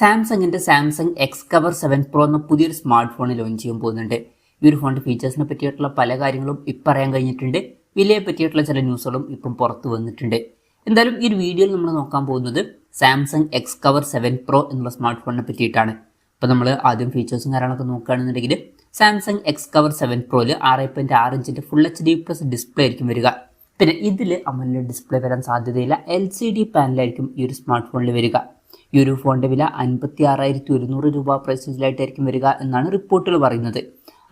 സാംസങ്ങിന്റെ Samsung X Cover 7 Pro എന്ന പുതിയൊരു സ്മാർട്ട് ഫോൺ ലോഞ്ച് ചെയ്യാൻ പോകുന്നുണ്ട്. ഈ ഒരു ഫോണിന്റെ ഫീച്ചേഴ്സിനെ പറ്റിയിട്ടുള്ള പല കാര്യങ്ങളും ഇപ്പം അറിയാൻ കഴിഞ്ഞിട്ടുണ്ട്. വിലയെ പറ്റിയിട്ടുള്ള ചില ന്യൂസുകളും ഇപ്പം പുറത്തു വന്നിട്ടുണ്ട്. എന്തായാലും ഈ ഒരു വീഡിയോയിൽ നമ്മൾ നോക്കാൻ പോകുന്നത് സാംസങ് എക്സ് കവർ 7 Pro എന്നുള്ള സ്മാർട്ട് ഫോണിനെ പറ്റിയിട്ടാണ്. അപ്പോൾ നമ്മൾ ആദ്യം ഫീച്ചേഴ്സും കാര്യങ്ങളൊക്കെ നോക്കുകയാണെന്നുണ്ടെങ്കിൽ സാംസങ് എക്സ് കവർ 7 Proയിൽ 6.6 ഇഞ്ചിന്റെ ഫുൾ HD+ ഡിസ്പ്ലേ ആയിരിക്കും വരിക. പിന്നെ ഇതിൽ AMOLED ഡിസ്പ്ലേ വരാൻ സാധ്യതയില്ല. LCD പാനലായിരിക്കും ഈ ഒരു സ്മാർട്ട് ഫോണിൽ വരിക. ഈ ഒരു ഫോണിന്റെ വില 56,100 രൂപ പ്രൈസ് റേഞ്ചിലായിട്ടായിരിക്കും വരിക എന്നാണ് റിപ്പോർട്ടുകൾ പറയുന്നത്.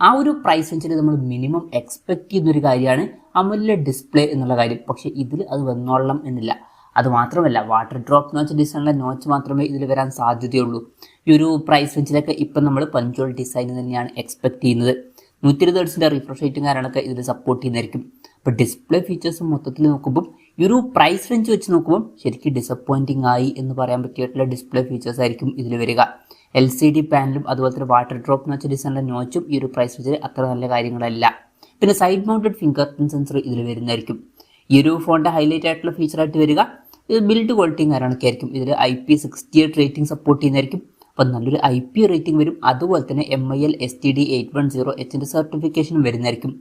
ആ ഒരു പ്രൈസ് റേഞ്ചിൽ നമ്മൾ മിനിമം എക്സ്പെക്ട് ചെയ്യുന്നൊരു കാര്യമാണ് AMOLED ഡിസ്പ്ലേ എന്നുള്ള കാര്യം. പക്ഷേ ഇതിൽ അത് വന്നോളണം എന്നില്ല. അതുമാത്രമല്ല, വാട്ടർ ഡ്രോപ്പ് നോച്ച് ഡിസൈനുള്ള നോച്ച് മാത്രമേ ഇതിൽ വരാൻ സാധ്യതയുള്ളൂ. ഈ ഒരു പ്രൈസ് റേഞ്ചിലൊക്കെ ഇപ്പം നമ്മൾ പഞ്ചോൾ ഡിസൈൻ തന്നെയാണ് എക്സ്പെക്ട് ചെയ്യുന്നത്. 120 Hz റിഫ്രഷ് റേറ്റും കാര്യങ്ങളൊക്കെ ഇതിൽ സപ്പോർട്ട് ചെയ്യുന്നതായിരിക്കും. അപ്പോൾ ഡിസ്പ്ലേ ഫീച്ചേഴ്സും മൊത്തത്തിൽ നോക്കുമ്പോൾ ഈ ഒരു പ്രൈസ് റേഞ്ച് വെച്ച് നോക്കുമ്പോൾ ശരിക്കും ഡിസപ്പോയിൻറ്റിംഗ് ആയി എന്ന് പറയാൻ പറ്റിയിട്ടുള്ള ഡിസ്പ്ലേ ഫീച്ചേഴ്സ് ആയിരിക്കും ഇതിൽ വരിക. LCD പാനലും അതുപോലെ തന്നെ വാട്ടർ ഡ്രോപ്പ് നോച്ച് ഡിസൈനിലെ നോച്ചും ഈ ഒരു പ്രൈസ് റേഞ്ചിൽ അത്ര നല്ല കാര്യങ്ങളല്ല. പിന്നെ side mounted finger print sensor ഇതിൽ വരുന്നതായിരിക്കും. ഈ ഒരു ഫോണിന്റെ ഹൈലൈറ്റ് ആയിട്ടുള്ള ഫീച്ചറായിട്ട് വരിക ഇത് ബിൽഡ് ക്വാളിറ്റിയും കാര്യങ്ങളൊക്കെ ആയിരിക്കും. ഇതിൽ IP68 റേറ്റിംഗ് സപ്പോർട്ട് ചെയ്യുന്നതായിരിക്കും. അപ്പോൾ നല്ലൊരു IP റേറ്റിംഗ് വരും. അതുപോലെ തന്നെ MIL STD810H സർട്ടിഫിക്കേഷനും വരുന്നതായിരിക്കും.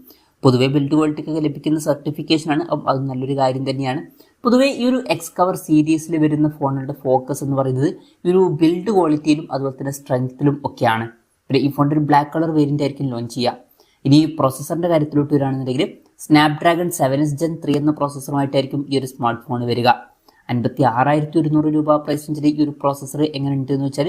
പൊതുവെ ബിൽഡ് ക്വാളിറ്റിക്കൊക്കെ ലഭിക്കുന്ന സർട്ടിഫിക്കേഷനാണ്. അത് നല്ലൊരു കാര്യം തന്നെയാണ്. പൊതുവെ ഈ ഒരു എക്സ് കവർ സീരീസിൽ വരുന്ന ഫോണുകളുടെ ഫോക്കസ് എന്ന് പറയുന്നത് ഈ ഒരു ബിൽഡ് ക്വാളിറ്റിയിലും അതുപോലെ തന്നെ സ്ട്രെങ്ത്തിലും ഒക്കെയാണ്. പിന്നെ ഈ ഫോണിൻ്റെ ഒരു ബ്ലാക്ക് കളർ വേരിയൻ്റ് ആയിരിക്കും ലോഞ്ച് ചെയ്യുക. ഇനി പ്രോസസ്സറിൻ്റെ കാര്യത്തിലോട്ട് വരികയാണെന്നുണ്ടെങ്കിൽ സ്നാപ്ഡ്രാഗൺ 7s Gen 3 എന്ന പ്രോസസ്സറുമായിട്ടായിരിക്കും ഈ ഒരു സ്മാർട്ട് ഫോൺ വരിക. 56,100 രൂപ പ്രൈസ് റേഞ്ചിൽ ഈ ഒരു പ്രോസസ്സർ എങ്ങനെ ഉണ്ടെന്ന് വെച്ചാൽ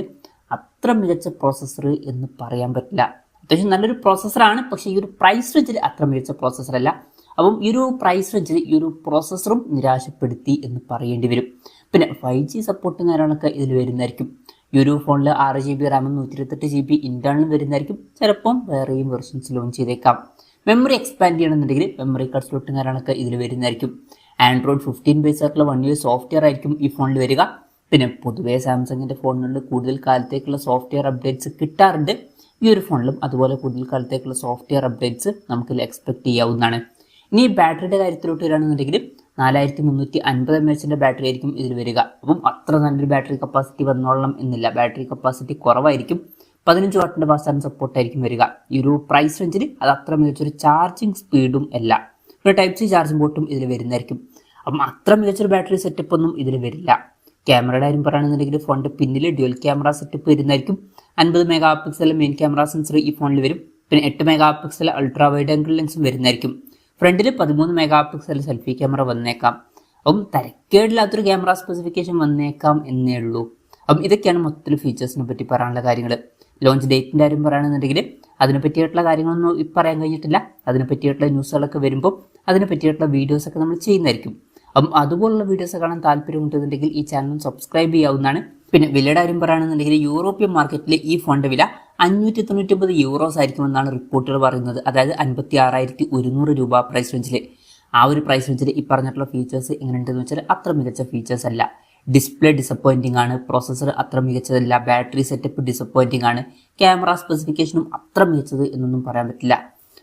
അത്ര മികച്ച പ്രോസസ്സർ എന്ന് പറയാൻ പറ്റില്ല. അത്യാവശ്യം നല്ലൊരു പ്രോസസ്സറാണ്, പക്ഷേ ഈ ഒരു പ്രൈസ് റേഞ്ചിൽ അത്ര മികച്ച പ്രോസസ്സറല്ല. അപ്പം ഈ ഒരു പ്രൈസ് റേഞ്ചിൽ ഈ ഒരു പ്രോസസ്സറും നിരാശപ്പെടുത്തി എന്ന് പറയേണ്ടി വരും. പിന്നെ 5G സപ്പോർട്ടും കാര്യങ്ങളൊക്കെ ഇതിൽ വരുന്നതായിരിക്കും. ഈ ഒരു ഫോണിൽ 6GB RAM 128GB ഇന്റേണൽ വരുന്നതായിരിക്കും. ചിലപ്പം വേറെയും വെർഷൻസ് ലോഞ്ച് ചെയ്തേക്കാം. മെമ്മറി എക്സ്പാൻഡ് ചെയ്യണമെന്നുണ്ടെങ്കിൽ മെമ്മറി കാർഡ് സ്ലോട്ടും കാര്യങ്ങളൊക്കെ ഇതിൽ വരുന്നതായിരിക്കും. ആൻഡ്രോയിഡ് 15 ബേസ് ആയിട്ടുള്ള 1 year സോഫ്റ്റ്വെയർ ആയിരിക്കും ഈ ഫോണിൽ വരിക. പിന്നെ പൊതുവേ സാംസങ്ങിൻ്റെ ഫോണുകളിൽ കൂടുതൽ കാലത്തേക്കുള്ള സോഫ്റ്റ്വെയർ അപ്ഡേറ്റ്സ് കിട്ടാറുണ്ട്. ഈ ഒരു ഫോണിലും അതുപോലെ കൂടുതൽ കാലത്തേക്കുള്ള സോഫ്റ്റ്വെയർ അപ്ഡേറ്റ്സ് നമുക്ക് എക്സ്പെക്ട് ചെയ്യാവുന്നതാണ്. ഇനി ബാറ്ററിയുടെ കാര്യത്തിലോട്ട് വരികയാണെന്നുണ്ടെങ്കിൽ 4350 mAh ബാറ്ററി ആയിരിക്കും ഇതിൽ വരിക. അപ്പം അത്ര നല്ലൊരു ബാറ്ററി കപ്പാസിറ്റി വന്നോളണം എന്നില്ല. ബാറ്ററി കപ്പാസിറ്റി കുറവായിരിക്കും. 15 വാട്ടിൻ്റെ ഫാസ്റ്റ് ചാർജിംഗ് സപ്പോർട്ടായിരിക്കും വരിക. ഈ ഒരു പ്രൈസ് റേഞ്ചിൽ അത് അത്ര മികച്ചൊരു ചാർജിങ് സ്പീഡും അല്ല. ഒരു Type-C ചാർജിംഗ് പോർട്ടും ഇതിൽ വരുന്നതായിരിക്കും. അപ്പം അത്ര മികച്ചൊരു ബാറ്ററി സെറ്റപ്പ് ഒന്നും ഇതിൽ വരില്ല. ക്യാമറയുടെ കാര്യം പറയുകയാണെന്നുണ്ടെങ്കിൽ ഫോണിൻ്റെ പിന്നിൽ ഡ്യുവൽ ക്യാമറ സെറ്റപ്പ് വരുന്നതായിരിക്കും. 50 MP മെയിൻ ക്യാമറ സെൻസർ ഈ ഫോണിൽ വരും. പിന്നെ 8 MP അൾട്രാ വൈഡ് ആംഗിൾ ലെൻസും വരുന്നതായിരിക്കും. ഫ്രണ്ടിൽ 13 MP സെൽഫി ക്യാമറ വന്നേക്കാം. അപ്പം തരക്കേടില്ലാത്തൊരു ക്യാമറ സ്പെസിഫിക്കേഷൻ വന്നേക്കാം എന്നേ ഉള്ളൂ. അപ്പം ഇതൊക്കെയാണ് മൊത്തത്തിൽ ഫീച്ചേഴ്സിനെ പറ്റി പറയാനുള്ള കാര്യങ്ങൾ. ലോഞ്ച് ഡേറ്റിൻ്റെ കാര്യം പറയുകയാണെന്നുണ്ടെങ്കിൽ അതിനെ പറ്റിയിട്ടുള്ള കാര്യങ്ങളൊന്നും ഇപ്പം പറയാൻ കഴിഞ്ഞിട്ടില്ല. അതിനെ പറ്റിയിട്ടുള്ള ന്യൂസുകളൊക്കെ വരുമ്പോൾ അതിനെ പറ്റിയിട്ടുള്ള വീഡിയോസൊക്കെ നമ്മൾ ചെയ്യുന്നതായിരിക്കും. അപ്പം അതുപോലുള്ള വീഡിയോസ് കാണാൻ താല്പര്യമുണ്ടെന്നുണ്ടെങ്കിൽ ഈ ചാനൽ സബ്സ്ക്രൈബ് ചെയ്യാവുന്നതാണ്. പിന്നെ വിലയുടെ കാര്യം പറയുകയാണെന്നുണ്ടെങ്കിൽ യൂറോപ്യൻ മാർക്കറ്റിൽ ഈ ഫോണിൻ്റെ വില 599 euros ആയിരിക്കുമെന്നാണ് റിപ്പോർട്ടുകൾ പറയുന്നത്. അതായത് 56,100 രൂപ പ്രൈസ് റേഞ്ചിൽ. ആ ഒരു പ്രൈസ് റേഞ്ചിൽ ഈ പറഞ്ഞിട്ടുള്ള ഫീച്ചേഴ്സ് എങ്ങനെയുണ്ടെന്ന് വെച്ചാൽ അത്ര മികച്ച ഫീച്ചേഴ്സ് അല്ല. ഡിസ്പ്ലേ ഡിസപ്പോയിൻറ്റിംഗ് ആണ്. പ്രോസസ്സർ അത്ര മികച്ചതല്ല. ബാറ്ററി സെറ്റപ്പ് ഡിസപ്പോയിൻറ്റിംഗ് ആണ്. ക്യാമറ സ്പെസിഫിക്കേഷനും അത്ര മികച്ചത് എന്നൊന്നും പറയാൻ പറ്റില്ല.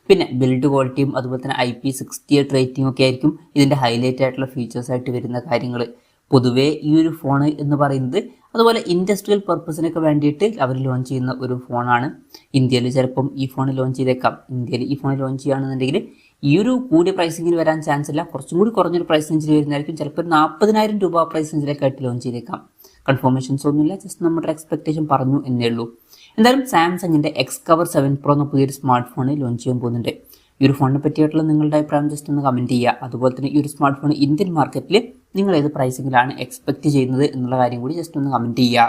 പിന്നെ ബിൽഡ് ക്വാളിറ്റിയും അതുപോലെ തന്നെ IP68 റേറ്റിംഗ് ഒക്കെ ആയിരിക്കും ഇതിൻ്റെ ഹൈലൈറ്റ് ആയിട്ടുള്ള ഫീച്ചേഴ്സായിട്ട് വരുന്ന കാര്യങ്ങൾ. പൊതുവേ ഈ ഒരു ഫോൺ എന്ന് പറയുന്നത് അതുപോലെ ഇൻഡസ്ട്രിയൽ പർപ്പസിനൊക്കെ വേണ്ടിയിട്ട് അവർ ലോഞ്ച് ചെയ്യുന്ന ഒരു ഫോണാണ്. ഇന്ത്യയിൽ ചിലപ്പം ഈ ഫോൺ ലോഞ്ച് ചെയ്തേക്കാം. ഇന്ത്യയിൽ ഈ ഫോൺ ലോഞ്ച് ചെയ്യുകയാണെന്നുണ്ടെങ്കിൽ ഈ ഒരു കൂടിയ പ്രൈസിങ്ങിൽ വരാൻ ചാൻസ് ഇല്ല. കുറച്ചും കൂടി കുറഞ്ഞൊരു പ്രൈസ് റേഞ്ചിൽ വരുന്നതായിരിക്കും. ചിലപ്പോൾ 40,000 രൂപ പ്രൈസ് റേഞ്ചിലേക്കായിട്ട് ലോഞ്ച് ചെയ്തേക്കാം. കൺഫർമേഷൻസ് ഒന്നുമില്ല, ജസ്റ്റ് നമ്മുടെ എക്സ്പെക്ടേഷൻ പറഞ്ഞു എന്നേ ഉള്ളൂ. എന്തായാലും സാംസങ്ങിൻ്റെ എക്സ് കവർ 7 Pro എന്ന പുതിയൊരു സ്മാർട്ട് ഫോൺ ലോഞ്ച് ചെയ്യാൻ പോകുന്നുണ്ട്. ഈ ഒരു ഫോണിനെ പറ്റിയിട്ടുള്ള നിങ്ങളുടെ അഭിപ്രായം ജസ്റ്റ് ഒന്ന് കമൻറ്റ് ചെയ്യുക. അതുപോലെ തന്നെ ഈ ഒരു സ്മാർട്ട് ഫോൺ ഇന്ത്യൻ മാർക്കറ്റിൽ നിങ്ങൾ ഏത് പ്രൈസിങ്ങിലാണ് എക്സ്പെക്ട് ചെയ്യുന്നത് എന്നുള്ള കാര്യം കൂടി ജസ്റ്റ് ഒന്ന് കമൻറ്റ് ചെയ്യുക.